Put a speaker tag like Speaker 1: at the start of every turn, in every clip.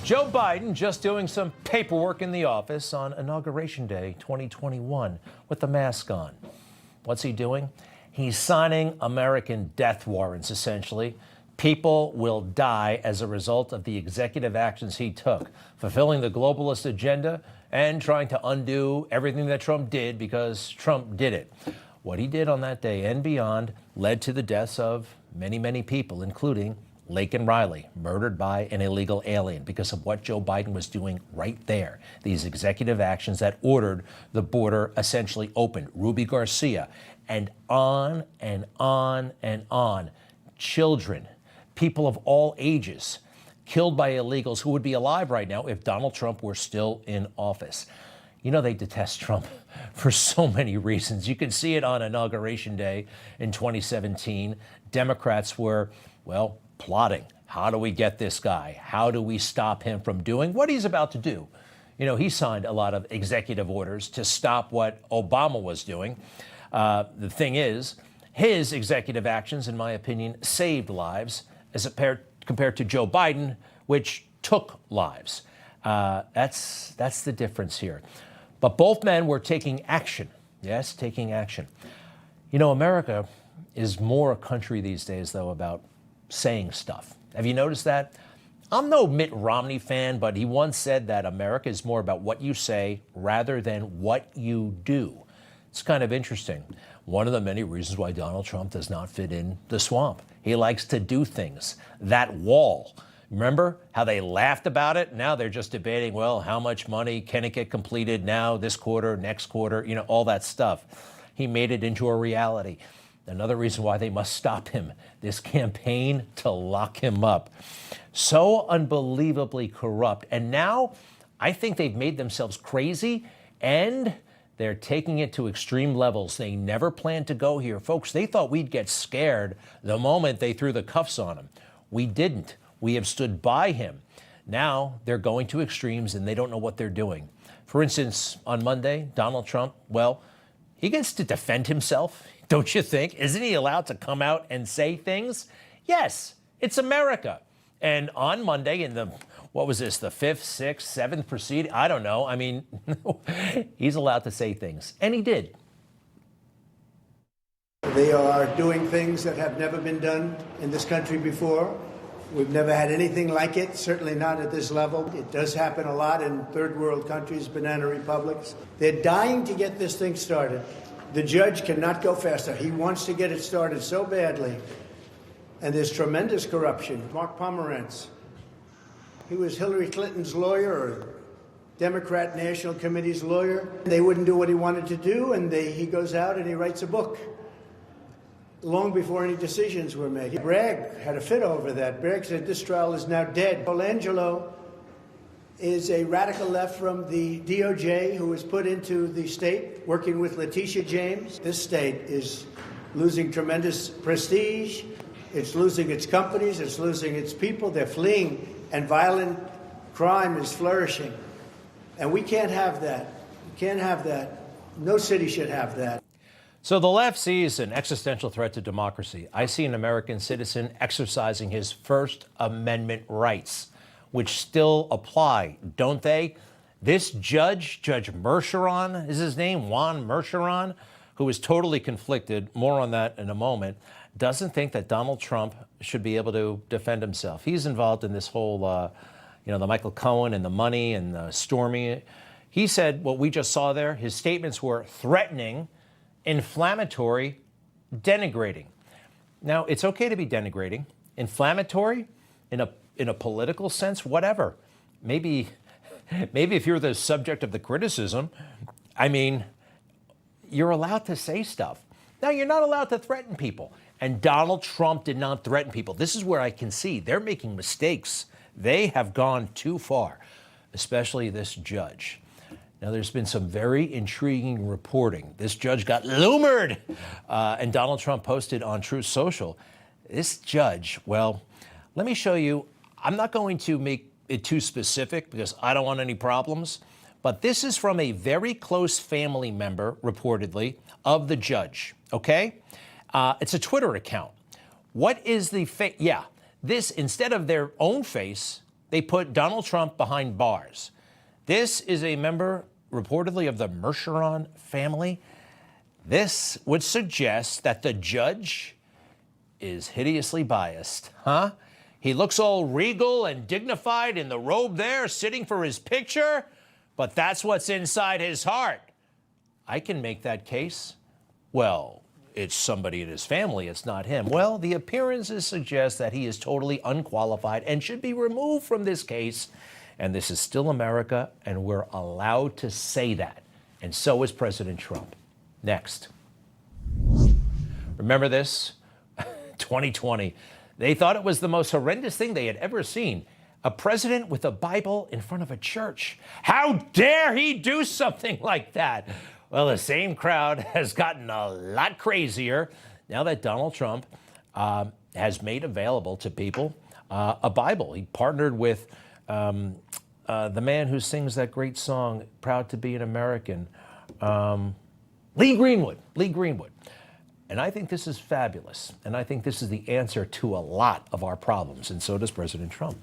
Speaker 1: Joe Biden just doing some paperwork in the office on Inauguration Day 2021 with the mask on. What's he doing? He's signing American death warrants, essentially. People will die as a result of the executive actions he took, fulfilling the globalist agenda and trying to undo everything that Trump did because Trump did it. What he did on that day and beyond led to the deaths of many, many people, including Laken Riley, murdered by an illegal alien because of what Joe Biden was doing right there. These executive actions that ordered the border essentially opened. Ruby Garcia, and on and on and on. Children, people of all ages, killed by illegals who would be alive right now if Donald Trump were still in office. You know, they detest Trump for so many reasons. You can see it on Inauguration Day in 2017. Democrats were, well, plotting. How do we get this guy? How do we stop him from doing what he's about to do? You know, he signed a lot of executive orders to stop what Obama was doing. The thing is, his executive actions, in my opinion, saved lives as compared to Joe Biden, which took lives. That's the difference here. But both men were taking action. Yes, taking action. You know, America is more a country these days, though, about saying stuff. Have you noticed that? I'm no Mitt Romney fan, but he once said that America is more about what you say rather than what you do. It's kind of interesting. One of the many reasons why Donald Trump does not fit in the swamp. He likes to do things. That wall. Remember how they laughed about it? Now they're just debating, well, how much money can it get completed now, this quarter, next quarter, you know, all that stuff. He made it into a reality. Another reason why they must stop him, this campaign to lock him up. So unbelievably corrupt. And now I think they've made themselves crazy and they're taking it to extreme levels. They never planned to go here. Folks, they thought we'd get scared the moment they threw the cuffs on him. We didn't. We have stood by him. Now they're going to extremes and they don't know what they're doing. For instance, on Monday, Donald Trump, well, he gets to defend himself. Don't you think? Isn't he allowed to come out and say things? Yes, it's America. And on Monday in the, what was this, the 5th, 6th, 7th proceeding? I don't know. I mean, he's allowed to say things. And he did.
Speaker 2: They are doing things that have never been done in this country before. We've never had anything like it, certainly not at this level. It does happen a lot in third world countries, banana republics. They're dying to get this thing started. The judge cannot go faster. He wants to get it started so badly. And there's tremendous corruption. Mark Pomerantz, he was Hillary Clinton's lawyer or Democrat National Committee's lawyer. They wouldn't do what he wanted to do, and he goes out and he writes a book long before any decisions were made. Bragg had a fit over that. Bragg said this trial is now dead. Colangelo is a radical left from the DOJ who was put into the state working with Letitia James. This state is losing tremendous prestige. It's losing its companies. It's losing its people. They're fleeing, and violent crime is flourishing. And we can't have that. We can't have that. No city should have that.
Speaker 1: So the left sees an existential threat to democracy. I see an American citizen exercising his First Amendment rights, which still apply, don't they? This judge, Judge Mercheron is his name, Juan Mercheron, who is totally conflicted, more on that in a moment, doesn't think that Donald Trump should be able to defend himself. He's involved in this whole, the Michael Cohen and the money and the Stormy. He said what we just saw there, his statements were threatening, inflammatory, denigrating. Now, it's okay to be denigrating. Inflammatory, in a political sense, whatever. Maybe if you're the subject of the criticism, I mean, you're allowed to say stuff. Now, you're not allowed to threaten people. And Donald Trump did not threaten people. This is where I can see they're making mistakes. They have gone too far, especially this judge. Now, there's been some very intriguing reporting. This judge got lumered, and Donald Trump posted on Truth Social. This judge, well, let me show you. I'm not going to make it too specific because I don't want any problems, but this is from a very close family member, reportedly, of the judge, okay? It's a Twitter account. What is the this, instead of their own face, they put Donald Trump behind bars. This is a member, reportedly, of the Mercheron family. This would suggest that the judge is hideously biased, huh? He looks all regal and dignified in the robe there, sitting for his picture, but that's what's inside his heart. I can make that case. Well, it's somebody in his family, it's not him. Well, the appearances suggest that he is totally unqualified and should be removed from this case. And this is still America, and we're allowed to say that. And so is President Trump. Next. Remember this? 2020. They thought it was the most horrendous thing they had ever seen. A president with a Bible in front of a church. How dare he do something like that? Well, the same crowd has gotten a lot crazier now that Donald Trump has made available to people a Bible. He partnered with the man who sings that great song, Proud to Be an American, Lee Greenwood. And I think this is fabulous. And I think this is the answer to a lot of our problems. And so does President Trump.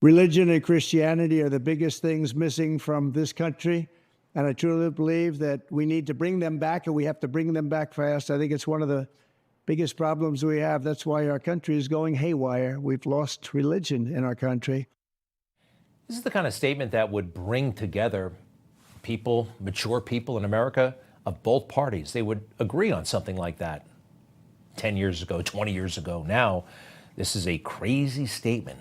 Speaker 2: Religion and Christianity are the biggest things missing from this country. And I truly believe that we need to bring them back, and we have to bring them back fast. I think it's one of the biggest problems we have. That's why our country is going haywire. We've lost religion in our country.
Speaker 1: This is the kind of statement that would bring together people, mature people in America of both parties. They would agree on something like that 10 years ago, 20 years ago. Now, this is a crazy statement.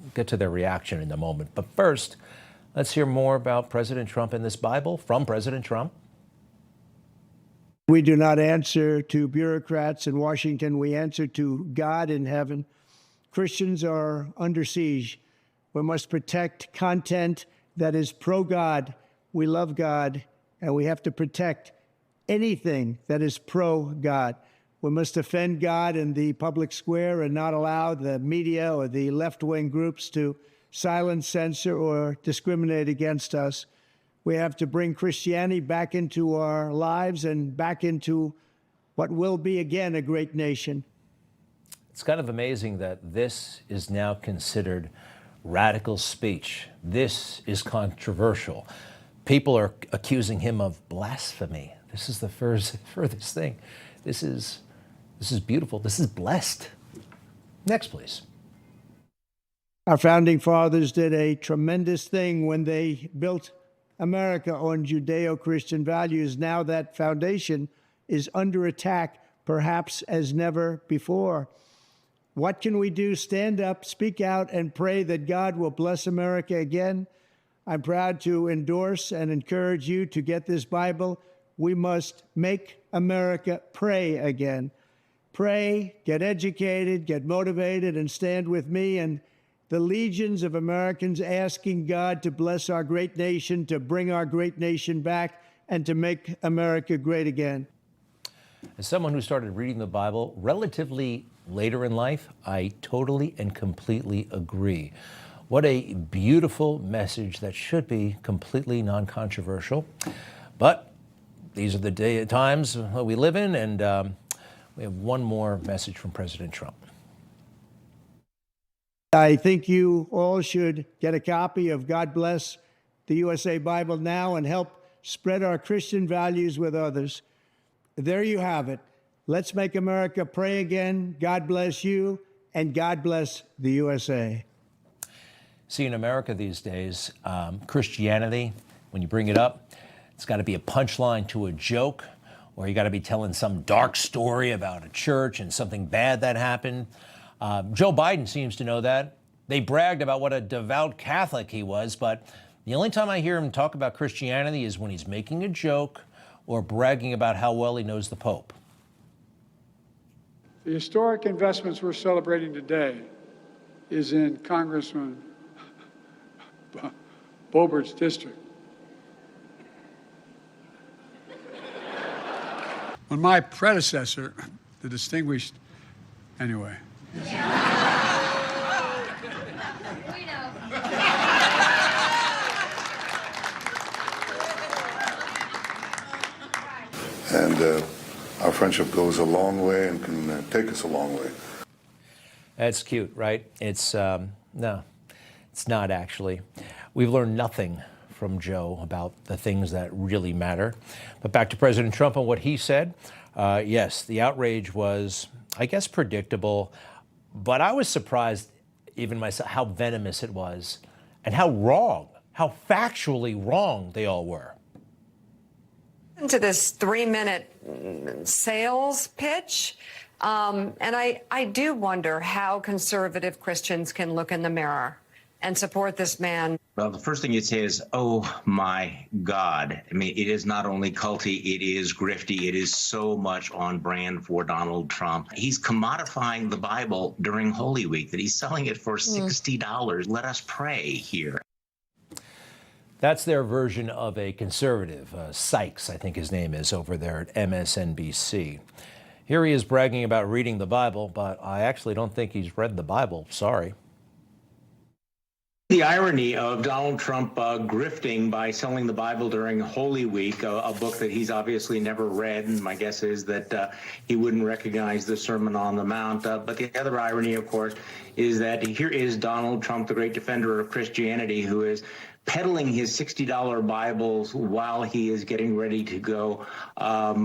Speaker 1: We'll get to their reaction in a moment. But first, let's hear more about President Trump and this Bible from President Trump.
Speaker 2: We do not answer to bureaucrats in Washington. We answer to God in heaven. Christians are under siege. We must protect content that is pro-God. We love God, and we have to protect anything that is pro-God. We must defend God in the public square and not allow the media or the left-wing groups to silence, censor, or discriminate against us. We have to bring Christianity back into our lives and back into what will be again a great nation.
Speaker 1: It's kind of amazing that this is now considered radical speech. This is controversial. People are accusing him of blasphemy. This is the furthest thing. This is beautiful. This is blessed. Next, please.
Speaker 2: Our founding fathers did a tremendous thing when they built America on Judeo-Christian values. Now that foundation is under attack, perhaps as never before. What can we do? Stand up, speak out, and pray that God will bless America again. I'm proud to endorse and encourage you to get this Bible. We must make America pray again. Pray, get educated, get motivated, and stand with me and the legions of Americans asking God to bless our great nation, to bring our great nation back, and to make America great again.
Speaker 1: As someone who started reading the Bible relatively later in life, I totally and completely agree. What a beautiful message that should be completely non-controversial. But these are the times we live in, and we have one more message from President Trump.
Speaker 2: I think you all should get a copy of God Bless the USA Bible now and help spread our Christian values with others. There you have it. Let's make America pray again. God bless you, and God bless the USA.
Speaker 1: See, in America these days, Christianity, when you bring it up, it's got to be a punchline to a joke, or you got to be telling some dark story about a church and something bad that happened. Joe Biden seems to know that. They bragged about what a devout Catholic he was, but the only time I hear him talk about Christianity is when he's making a joke or bragging about how well he knows the Pope.
Speaker 3: The historic investments we're celebrating today is in Congressman Boebert's district. When my predecessor, the distinguished, anyway.
Speaker 4: And our friendship goes a long way and can take us a long way.
Speaker 1: That's cute, right? It's, no, it's not actually. We've learned nothing from Joe about the things that really matter. But back to President Trump and what he said. Yes, the outrage was, I guess, predictable, but I was surprised, even myself, how venomous it was and how wrong, how factually wrong they all were.
Speaker 4: To this 3-minute sales pitch. And I do wonder how conservative Christians can look in the mirror and support this man.
Speaker 5: Well, the first thing you'd say is, oh, my God. I mean, it is not only culty, it is grifty. It is so much on brand for Donald Trump. He's commodifying the Bible during Holy Week, that he's selling it for $60. Let us pray here.
Speaker 1: That's their version of a conservative. Sykes, I think his name is, over there at MSNBC. Here he is bragging about reading the Bible, but I actually don't think he's read the Bible. Sorry.
Speaker 5: The irony of Donald Trump grifting by selling the Bible during Holy Week, a book that he's obviously never read, and my guess is that he wouldn't recognize the Sermon on the Mount. But the other irony, of course, is that here is Donald Trump, the great defender of Christianity, who is peddling his $60 Bibles while he is getting ready to go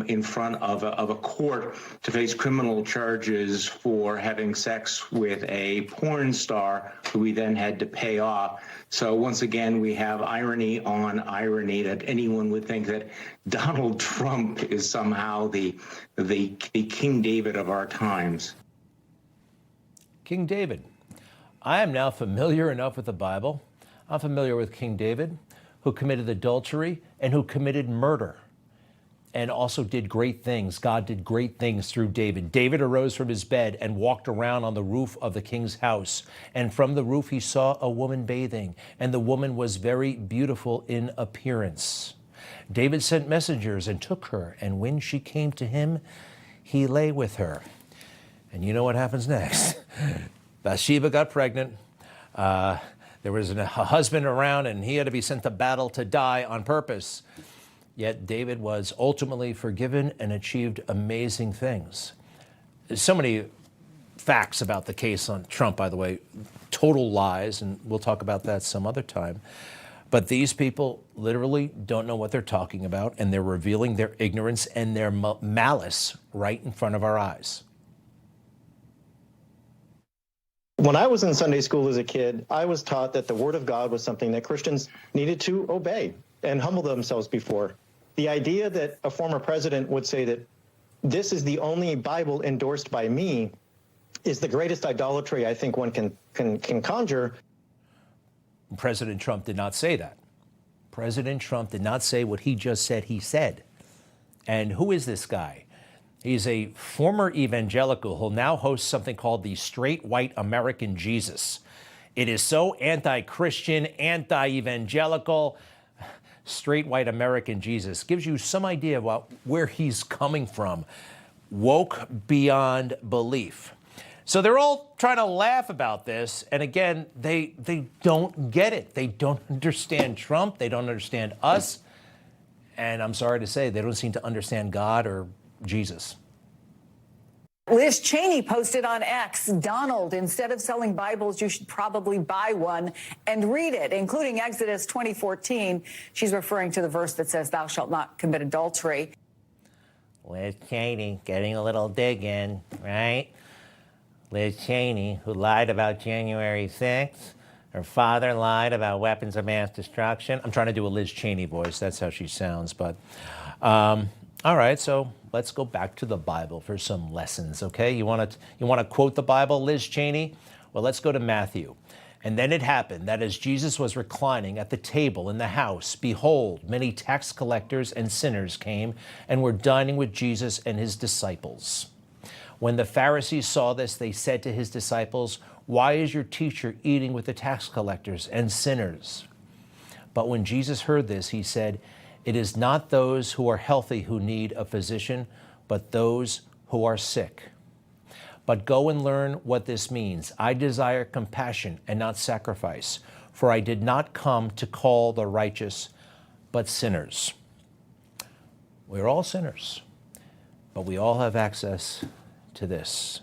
Speaker 5: in front of a court to face criminal charges for having sex with a porn star who he then had to pay off. So once again, we have irony on irony, that anyone would think that Donald Trump is somehow the King David of our times.
Speaker 1: King David. I am now familiar enough with the Bible. I'm familiar with King David, who committed adultery and who committed murder and also did great things. God did great things through David. David arose from his bed and walked around on the roof of the king's house. And from the roof, he saw a woman bathing, and the woman was very beautiful in appearance. David sent messengers and took her, and when she came to him, he lay with her. And you know what happens next? Bathsheba got pregnant. There was a husband around, and he had to be sent to battle to die on purpose. Yet David was ultimately forgiven and achieved amazing things. There's so many facts about the case on Trump, by the way, total lies, and we'll talk about that some other time. But these people literally don't know what they're talking about, and they're revealing their ignorance and their malice right in front of our eyes.
Speaker 6: When I was in Sunday school as a kid, I was taught that the Word of God was something that Christians needed to obey and humble themselves before. The idea that a former president would say that this is the only Bible endorsed by me is the greatest idolatry I think one can conjure.
Speaker 1: President Trump did not say that. President Trump did not say what he just said he said. And who is this guy? He's a former evangelical who now hosts something called the Straight White American Jesus. It is so anti-Christian, anti-evangelical. Straight White American Jesus gives you some idea about where he's coming from. Woke beyond belief. So they're all trying to laugh about this. And again, they don't get it. They don't understand Trump. They don't understand us. And I'm sorry to say, they don't seem to understand God or Jesus.
Speaker 7: Liz Cheney posted on X, Donald, instead of selling Bibles, you should probably buy one and read it, including Exodus 20:14. She's referring to the verse that says, thou shalt not commit adultery.
Speaker 1: Liz Cheney getting a little dig in, right? Liz Cheney, who lied about January 6th. Her father lied about weapons of mass destruction. I'm trying to do a Liz Cheney voice. That's how she sounds. But all right, so let's go back to the Bible for some lessons, okay? You want to quote the Bible, Liz Cheney? Well, let's go to Matthew. And then it happened that as Jesus was reclining at the table in the house, behold, many tax collectors and sinners came and were dining with Jesus and his disciples. When the Pharisees saw this, they said to his disciples, why is your teacher eating with the tax collectors and sinners? But when Jesus heard this, he said, it is not those who are healthy who need a physician, but those who are sick. But go and learn what this means. I desire compassion and not sacrifice, for I did not come to call the righteous, but sinners. We're all sinners, but we all have access to this.